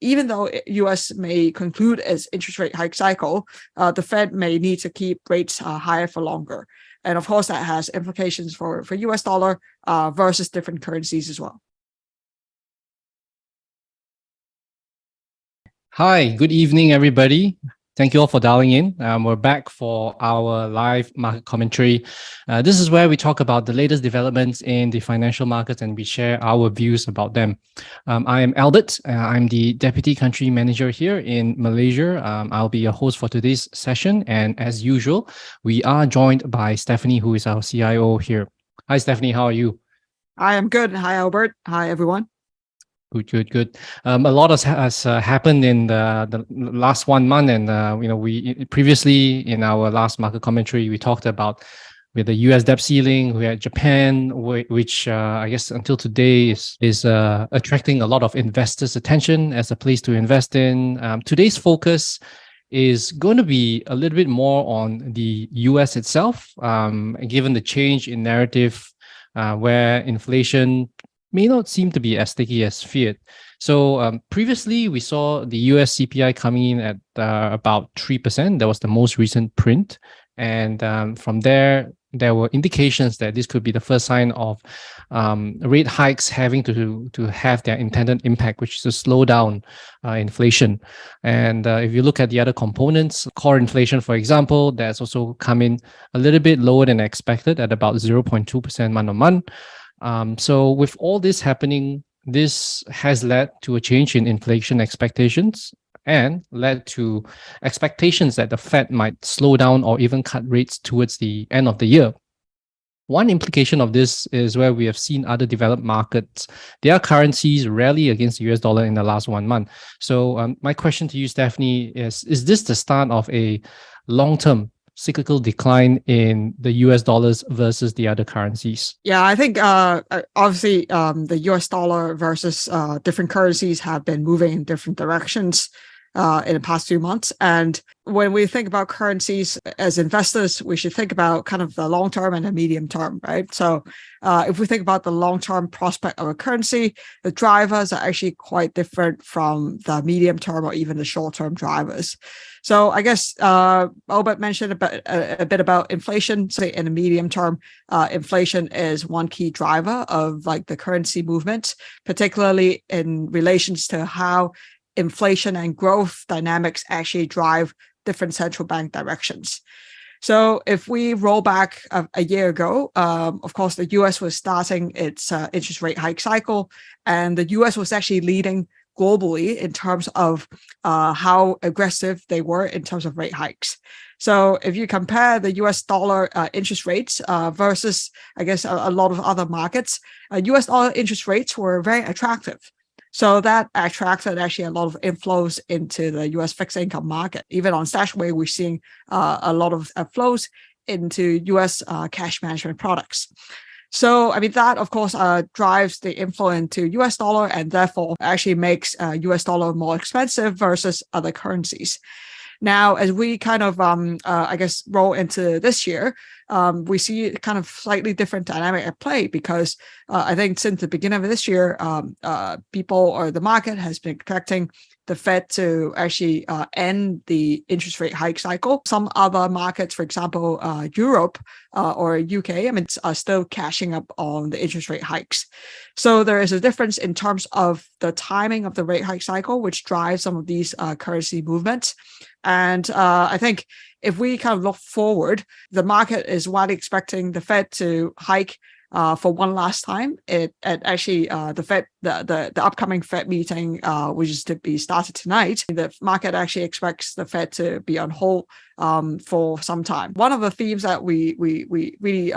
even though U.S. may conclude its interest rate hike cycle, the Fed may need to keep rates higher for longer. And of course, that has implications for U.S. dollar versus different currencies as well. Hi, good evening, everybody. Thank you all for dialing in. We're back for our live market commentary. This is where we talk about the latest developments in the financial markets and we share our views about them. I am Albert. I'm the Deputy Country Manager here in Malaysia. I'll be your host for today's session. And as usual, we are joined by Stephanie, who is our CIO here. Hi, Stephanie. How are you? I am good. Hi, Albert. Hi, everyone. Good. A lot has happened in the last 1 month, and we previously in our last market commentary we talked about with the U.S. debt ceiling. We had Japan, which I guess until today is attracting a lot of investors' attention as a place to invest in. Today's focus is going to be a little bit more on the U.S. itself, given the change in narrative where inflation may not seem to be as sticky as feared. So previously, we saw the US CPI coming in at about 3%. That was the most recent print. And from there were indications that this could be the first sign of rate hikes having to have their intended impact, which is to slow down inflation. And if you look at the other components, core inflation, for example, that's also come in a little bit lower than expected at about 0.2% month on month. So with all this happening, this has led to a change in inflation expectations and led to expectations that the Fed might slow down or even cut rates towards the end of the year. One implication of this is where we have seen other developed markets, their currencies rally against the US dollar in the last 1 month. So my question to you, Stephanie, is this the start of a long-term cyclical decline in the US dollars versus the other currencies? Yeah, I think obviously the US dollar versus different currencies have been moving in different directions in the past few months. And when we think about currencies as investors, we should think about kind of the long term and the medium term, right? So if we think about the long term prospect of a currency, the drivers are actually quite different from the medium term or even the short term drivers. So I guess Albert mentioned a bit about inflation. So in the medium term, inflation is one key driver of like the currency movement, particularly in relations to how inflation and growth dynamics actually drive different central bank directions. So if we roll back a year ago, of course, the US was starting its interest rate hike cycle, and the US was actually leading globally in terms of how aggressive they were in terms of rate hikes. So if you compare the US dollar interest rates versus, I guess, a lot of other markets, US dollar interest rates were very attractive. So that attracted actually a lot of inflows into the US fixed income market. Even on StashAway, we're seeing a lot of flows into US cash management products. So, I mean, that, of course, drives the inflow into US dollar and therefore actually makes US dollar more expensive versus other currencies. Now, as we kind of, I guess, roll into this year, we see kind of slightly different dynamic at play because I think since the beginning of this year, people or the market has been expecting the Fed to actually end the interest rate hike cycle. Some other markets, for example, Europe or UK, I mean, are still cashing up on the interest rate hikes. So there is a difference in terms of the timing of the rate hike cycle, which drives some of these currency movements. And I think if we kind of look forward, the market is widely expecting the Fed to hike for one last time. The upcoming Fed meeting, which is to be started tonight, the market actually expects the Fed to be on hold for some time. One of the themes that we really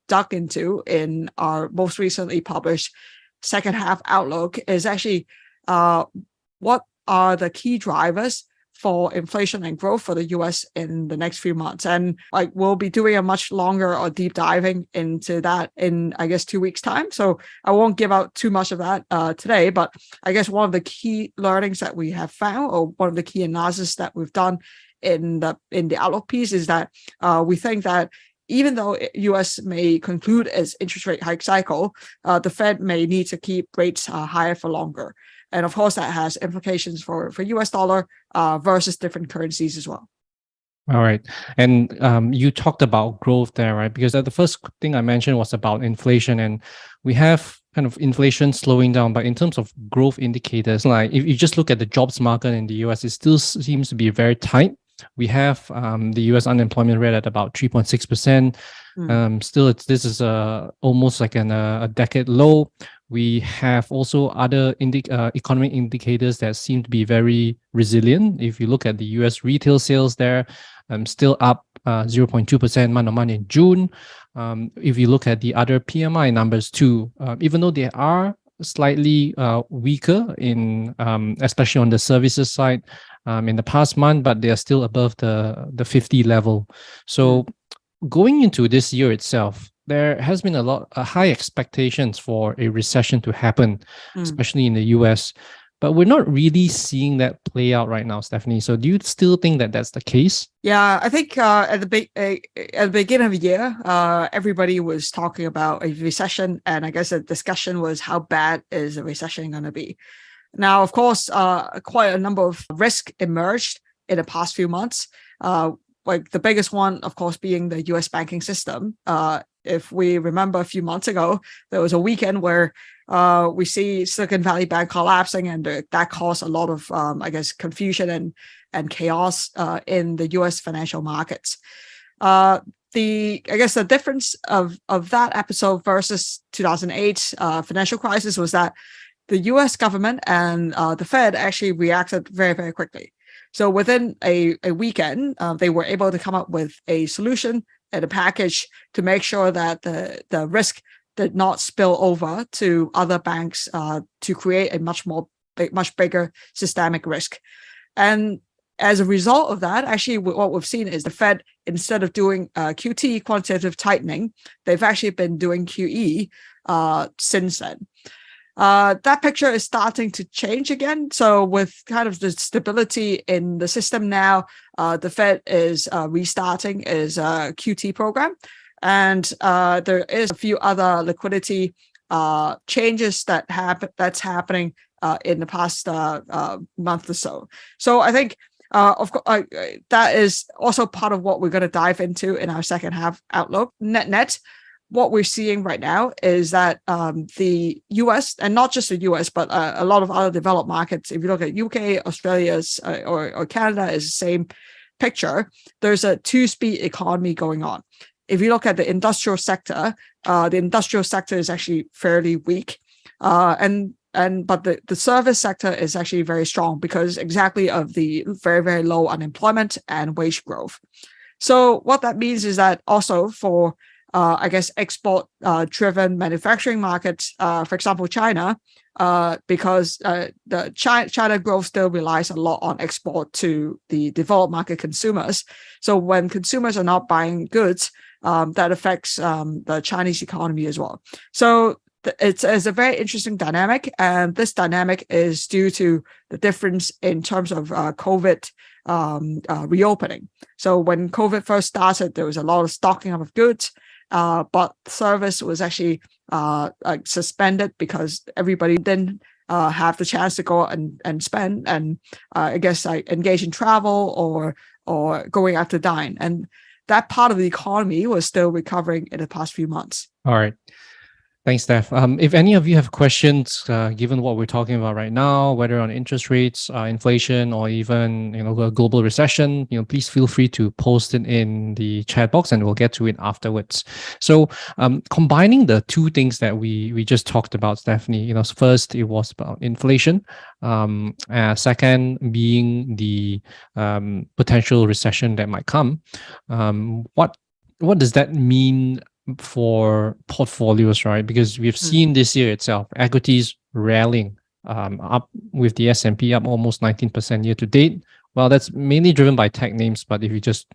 dug into in our most recently published second half outlook is actually what are the key drivers for inflation and growth for the US in the next few months. And like we'll be doing a much longer or deep diving into that in, I guess, 2 weeks' time. So I won't give out too much of that today, but I guess one of the key learnings that we have found, or one of the key analysis that we've done in the outlook piece, is that we think that even though US may conclude its interest rate hike cycle, the Fed may need to keep rates higher for longer. And of course, that has implications for US dollar versus different currencies as well. All right. And you talked about growth there, right? Because the first thing I mentioned was about inflation, and we have kind of inflation slowing down. But in terms of growth indicators, like if you just look at the jobs market in the US, it still seems to be very tight. We have the US unemployment rate at about 3.6%. Still, this is almost like a decade low. We have also other economic indicators that seem to be very resilient. If you look at the US retail sales there, still up 0.2% month on month in June. If you look at the other PMI numbers too, even though they are slightly weaker in especially on the services side in the past month, but they are still above the 50 level. So going into this year itself, there has been a high expectations for a recession to happen, especially in the US. But we're not really seeing that play out right now, Stephanie. So do you still think that that's the case? Yeah, I think at the beginning of the year, everybody was talking about a recession, and I guess the discussion was how bad is a recession going to be. Now, of course, quite a number of risks emerged in the past few months. Like the biggest one, of course, being the US banking system. If we remember a few months ago, there was a weekend where we see Silicon Valley Bank collapsing, and that caused a lot of, I guess, confusion and chaos in the US financial markets. I guess the difference of that episode versus 2008 financial crisis was that the US government and the Fed actually reacted very, very quickly. So within a weekend, they were able to come up with a solution and a package to make sure that the risk did not spill over to other banks to create a much bigger systemic risk. And as a result of that, actually, what we've seen is the Fed, instead of doing QT, quantitative tightening, they've actually been doing QE since then. That picture is starting to change again. So with kind of the stability in the system now, the Fed is restarting its QT program. And there is a few other liquidity changes that's happening in the past month or so. So I think, of course, that is also part of what we're going to dive into in our second half outlook. Net, what we're seeing right now is that the US, and not just the US, but a lot of other developed markets, if you look at UK, Australia, or Canada, is the same picture. There's a two-speed economy going on. If you look at the industrial sector is actually fairly weak. But the service sector is actually very strong because exactly of the very, very low unemployment and wage growth. So what that means is that also for I guess export driven manufacturing markets, for example, China, because the China growth still relies a lot on export to the developed market consumers. So when consumers are not buying goods, that affects the Chinese economy as well. So it's a very interesting dynamic, and this dynamic is due to the difference in terms of COVID reopening. So when COVID first started, there was a lot of stocking up of goods, but service was actually suspended because everybody didn't have the chance to go and spend and I guess engage in travel or going out to dine. And that part of the economy was still recovering in the past few months. All right. Thanks, Steph. If any of you have questions, given what we're talking about right now, whether on interest rates, inflation, or even a global recession, please feel free to post it in the chat box, and we'll get to it afterwards. So, combining the two things that we just talked about, Stephanie. First it was about inflation. Second being the potential recession that might come. What does that mean for portfolios, right? Because we've seen this year itself, equities rallying up with the S&P up almost 19% year to date. Well, that's mainly driven by tech names, but if you just,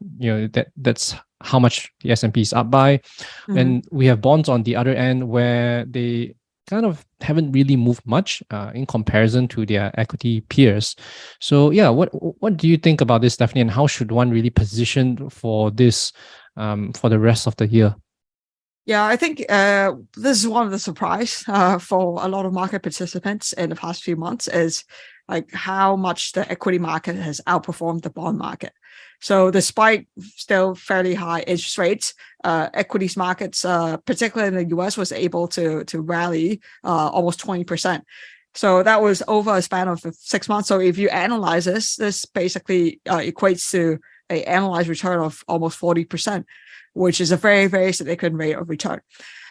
that's how much the S&P is up by. And we have bonds on the other end where they kind of haven't really moved much in comparison to their equity peers. So yeah, what do you think about this, Stephanie, and how should one really position for this for the rest of the year? Yeah, I think this is one of the surprise for a lot of market participants in the past few months is like how much the equity market has outperformed the bond market. So despite still fairly high interest rates, equities markets, particularly in the US, was able to rally almost 20%. So that was over a span of 6 months. So if you analyze this basically equates to a annualized return of almost 40%, which is a very, very significant rate of return.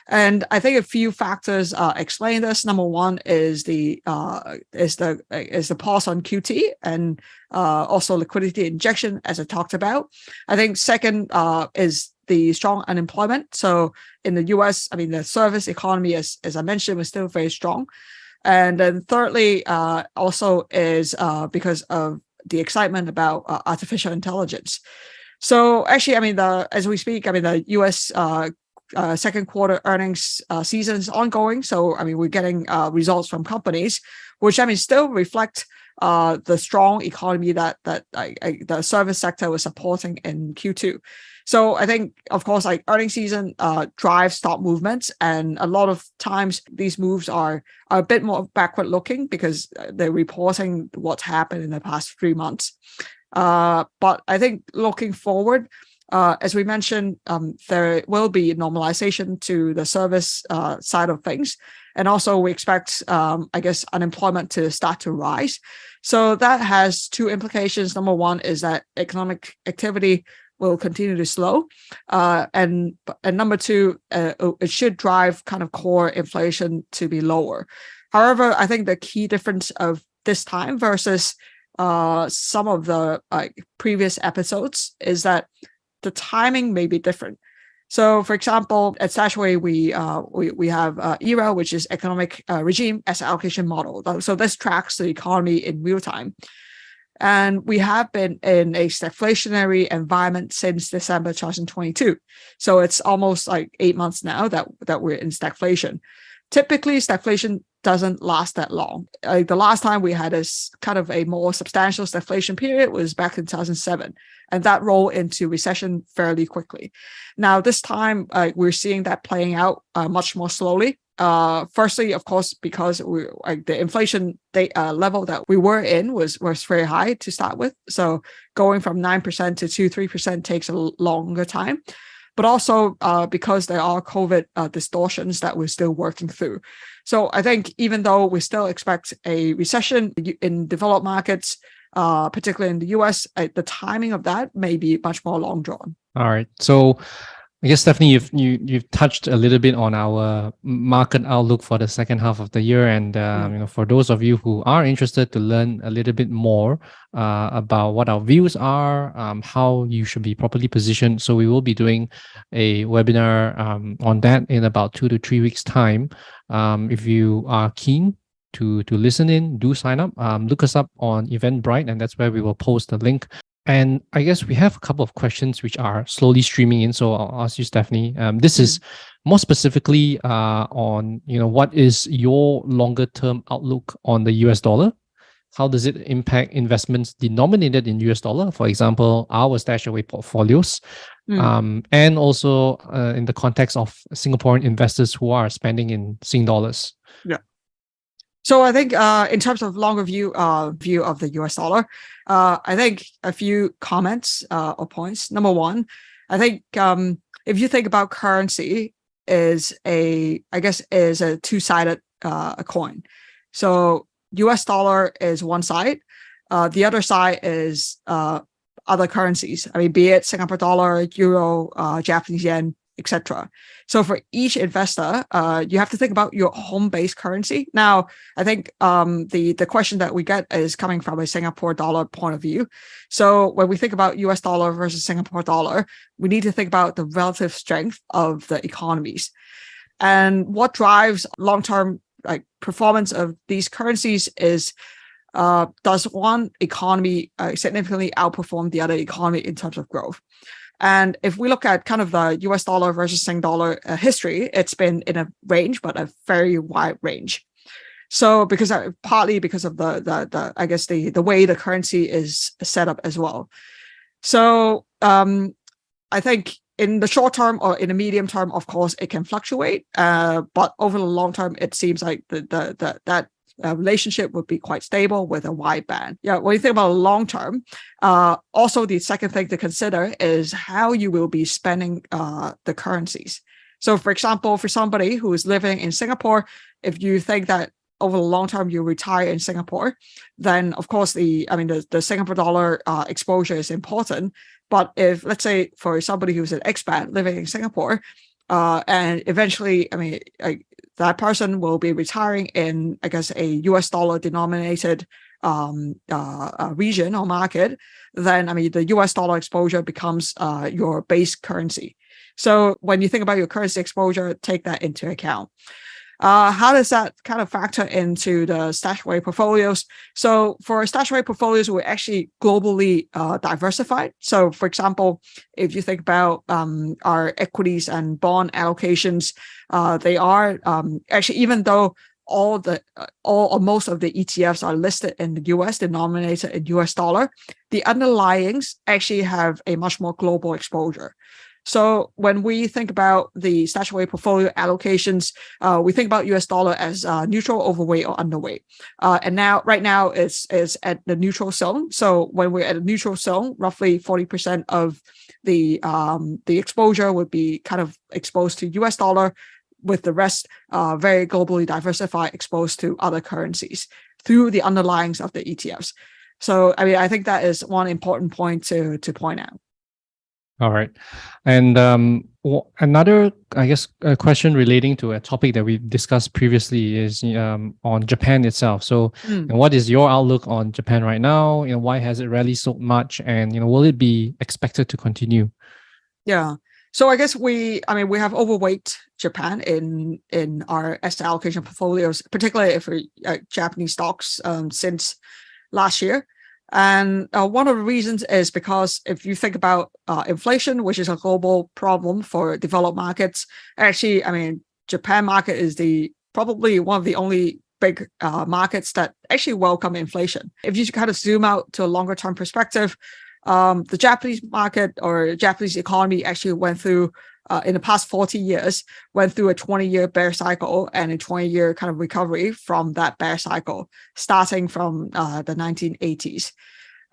And I think a few factors explain this. Number one is the pause on QT and also liquidity injection, as I talked about. I think second is the strong unemployment. So in the US, I mean, the service economy, as I mentioned, was still very strong. And then thirdly, also is because of the excitement about artificial intelligence. So actually, I mean, as we speak, I mean, the U.S. Second quarter earnings season is ongoing. So, I mean, we're getting results from companies, which I mean still reflect the strong economy that the service sector was supporting in Q2. So I think, of course, like earnings season drives stock movements, and a lot of times these moves are a bit more backward looking because they're reporting what's happened in the past 3 months. But I think looking forward, as we mentioned, there will be normalization to the service side of things. And also we expect, I guess, unemployment to start to rise. So that has two implications. Number one is that economic activity will continue to slow. And number two, it should drive kind of core inflation to be lower. However, I think the key difference of this time versus some of the previous episodes is that the timing may be different. So, for example, at StashAway, we have ERA, which is economic regime asset allocation model. So this tracks the economy in real time. And we have been in a stagflationary environment since December 2022. So it's almost like 8 months now that we're in stagflation. Typically, stagflation doesn't last that long. The last time we had a kind of a more substantial stagflation period was back in 2007, and that rolled into recession fairly quickly. Now, this time, we're seeing that playing out much more slowly. Firstly, of course, because the inflation level that we were in was very high to start with. So going from 9% to 2-3% takes a longer time. But also because there are COVID distortions that we're still working through. So I think even though we still expect a recession in developed markets, particularly in the US, the timing of that may be much more long drawn. All right. So I guess, Stephanie, you've touched a little bit on our market outlook for the second half of the year, and for those of you who are interested to learn a little bit more about what our views are, how you should be properly positioned. So we will be doing a webinar on that in about 2 to 3 weeks' time. If you are keen to listen in, do sign up. Look us up on Eventbrite, and that's where we will post the link. And I guess we have a couple of questions which are slowly streaming in. So I'll ask you, Stephanie. This is more specifically on, what is your longer term outlook on the US dollar? How does it impact investments denominated in US dollar? For example, our StashAway portfolios. And also in the context of Singaporean investors who are spending in Sing dollars. Yeah. So I think in terms of longer view of the US dollar, I think a few comments or points. Number one, I think if you think about currency is a two-sided coin. So US dollar is one side. The other side is other currencies. I mean, be it Singapore dollar, euro, Japanese yen, etc. So for each investor, you have to think about your home-based currency. Now, I think the question that we get is coming from a Singapore dollar point of view. So when we think about US dollar versus Singapore dollar, we need to think about the relative strength of the economies. And what drives long-term performance of these currencies is does one economy significantly outperform the other economy in terms of growth? And if we look at kind of the US dollar versus Sing dollar history, it's been in a range, but a very wide range. So partly because of the way the currency is set up as well. So I think in the short term or in the medium term, of course, it can fluctuate. But over the long term, it seems like that relationship would be quite stable with a wide band. Yeah, when you think about long term, also the second thing to consider is how you will be spending the currencies. So, for example, for somebody who is living in Singapore, if you think that over the long term you retire in Singapore, then of course the Singapore dollar exposure is important. But if, let's say, for somebody who's an expat living in Singapore, and eventually, that person will be retiring in, I guess, a US dollar denominated region or market, then the US dollar exposure becomes your base currency. So when you think about your currency exposure, take that into account. How does that kind of factor into the StashAway portfolios? So for StashAway portfolios, we're actually globally diversified. So for example, if you think about our equities and bond allocations, they are actually, even though all or most of the ETFs are listed in the US, denominated in US dollar, the underlyings actually have a much more global exposure. So when we think about the StashAway portfolio allocations, we think about US dollar as neutral, overweight, or underweight. And right now it's at the neutral zone. So when we're at a neutral zone, roughly 40% of the exposure would be kind of exposed to US dollar, with the rest very globally diversified, exposed to other currencies through the underlyings of the ETFs. So I think that is one important point to point out. All right. And another, I guess, question relating to a topic that we discussed previously is on Japan itself. So and what is your outlook on Japan right now? Why has it rallied so much? And, will it be expected to continue? Yeah. So I guess we have overweight Japan in our asset allocation portfolios, particularly for Japanese stocks since last year. And one of the reasons is because if you think about inflation, which is a global problem for developed markets, actually, Japan market is probably one of the only big markets that actually welcome inflation. If you kind of zoom out to a longer term perspective, the Japanese market or Japanese economy actually went through, in the past 40 years, went through a 20-year bear cycle and a 20-year kind of recovery from that bear cycle, starting from the 1980s.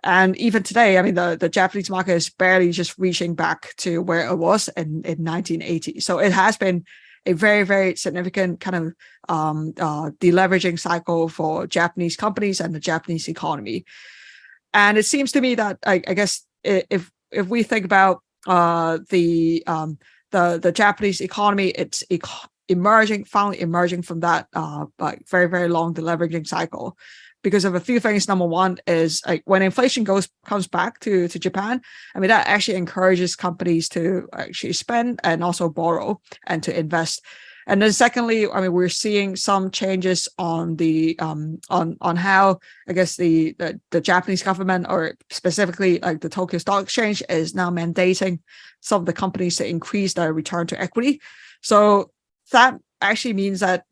And even today, the Japanese market is barely just reaching back to where it was in 1980. So it has been a very, very significant kind of deleveraging cycle for Japanese companies and the Japanese economy. And it seems to me that I guess if we think about the Japanese economy, it's finally emerging from that very, very long deleveraging cycle because of a few things. Number one is when inflation comes back to Japan, that actually encourages companies to actually spend and also borrow and to invest. And then secondly, we're seeing some changes on the on how I guess the Japanese government, or specifically the Tokyo Stock Exchange, is now mandating some of the companies to increase their return to equity. So that actually means that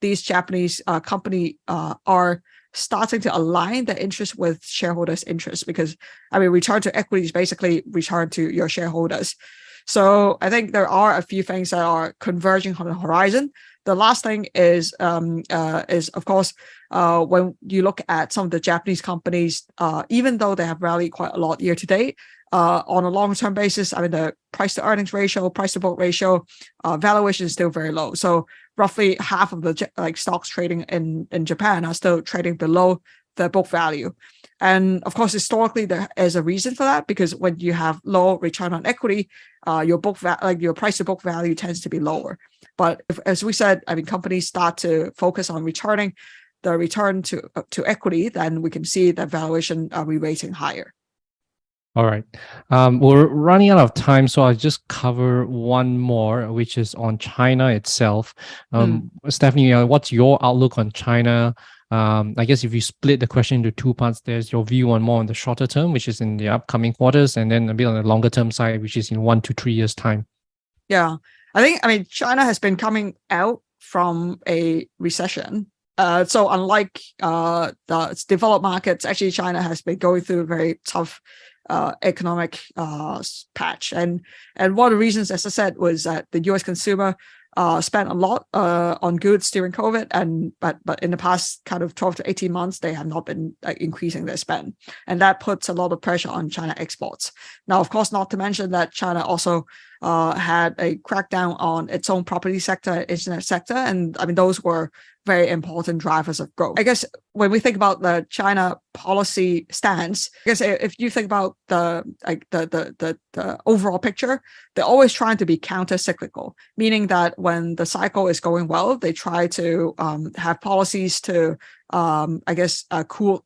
these Japanese companies are starting to align their interest with shareholders' interests, because return to equity is basically return to your shareholders. So I think there are a few things that are converging on the horizon. The last thing is of course, when you look at some of the Japanese companies, even though they have rallied quite a lot year to date, on a long-term basis, the price to earnings ratio, price to book ratio, valuation is still very low. So roughly half of the stocks trading in Japan are still trading below their book value. And of course, historically, there is a reason for that, because when you have low return on equity, your your price to book value tends to be lower. But as we said, companies start to focus on returning the return to equity, then we can see that valuation re-rating higher. All right. We're running out of time, so I'll just cover one more, which is on China itself. Stephanie, what's your outlook on China? I guess if you split the question into two parts, there's your view on more on the shorter term, which is in the upcoming quarters, and then a bit on the longer term side, which is in 1 to 3 years' time. Yeah, I think China has been coming out from a recession. So unlike the developed markets, actually China has been going through a very tough economic patch. And one of the reasons, as I said, was that the U.S. consumer spent a lot on goods during COVID, but in the past kind of 12 to 18 months, they have not been increasing their spend. And that puts a lot of pressure on China exports. Now, of course, not to mention that China also had a crackdown on its own property sector, internet sector. And I mean, those were very important drivers of growth. I guess when we think about the China policy stance, I guess if you think about the overall picture, they're always trying to be counter-cyclical, meaning that when the cycle is going well, they try to have policies to, cool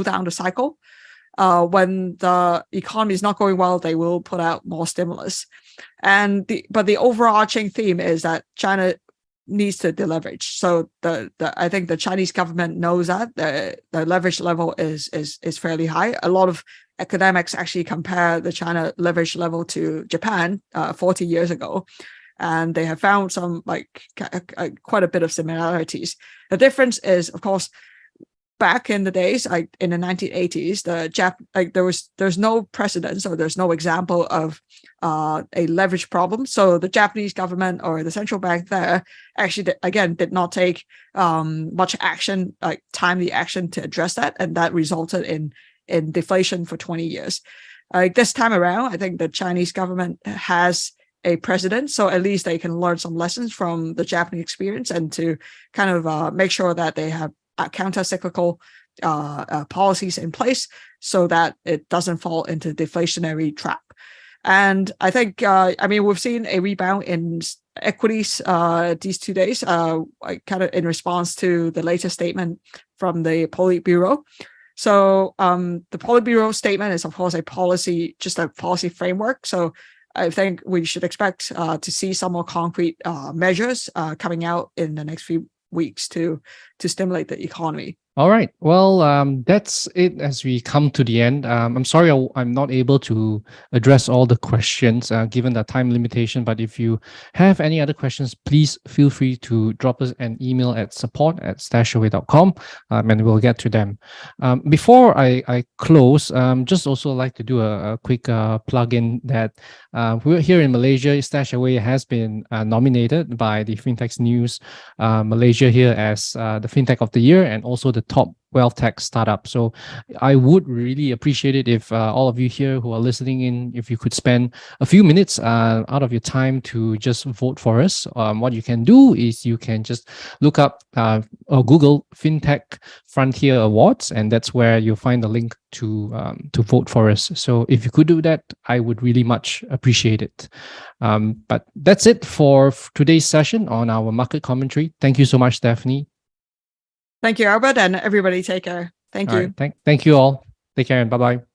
down the cycle. When the economy is not going well, they will put out more stimulus. But the overarching theme is that China needs to deleverage. So I think the Chinese government knows that the leverage level is fairly high. A lot of academics actually compare the China leverage level to Japan 40 years ago, and they have found some quite a bit of similarities. The difference is, of course, back in the days, like in the 1980s, there's no precedence or there's no example of a leverage problem. So the Japanese government or the central bank there actually, did not take much action, like timely action to address that, and that resulted in deflation for 20 years. This time around, I think the Chinese government has a precedent, so at least they can learn some lessons from the Japanese experience and to kind of make sure that they have counter-cyclical policies in place so that it doesn't fall into deflationary trap. And I think, we've seen a rebound in equities these 2 days, kind of in response to the latest statement from the Politburo. So the Politburo statement is, of course, a policy framework. So I think we should expect to see some more concrete measures coming out in the next few weeks to stimulate the economy. All right. Well, that's it as we come to the end. I'm sorry I'm not able to address all the questions given the time limitation. But if you have any other questions, please feel free to drop us an email at support@stashaway.com and we'll get to them. Before I close, just also like to do a quick plug-in that we're here in Malaysia. StashAway has been nominated by the Fintech News Malaysia here as the Fintech of the Year and also the top wealth tech startup. So I would really appreciate it if all of you here who are listening in, if you could spend a few minutes out of your time to just vote for us. What you can do is you can just look up or Google FinTech Frontier Awards, and that's where you'll find the link to vote for us. So if you could do that, I would really much appreciate it. But that's it for today's session on our market commentary. Thank you so much, Stephanie. Thank you, Albert, and everybody take care. Tthank you. Right. Thank you all. Take care and bye-bye.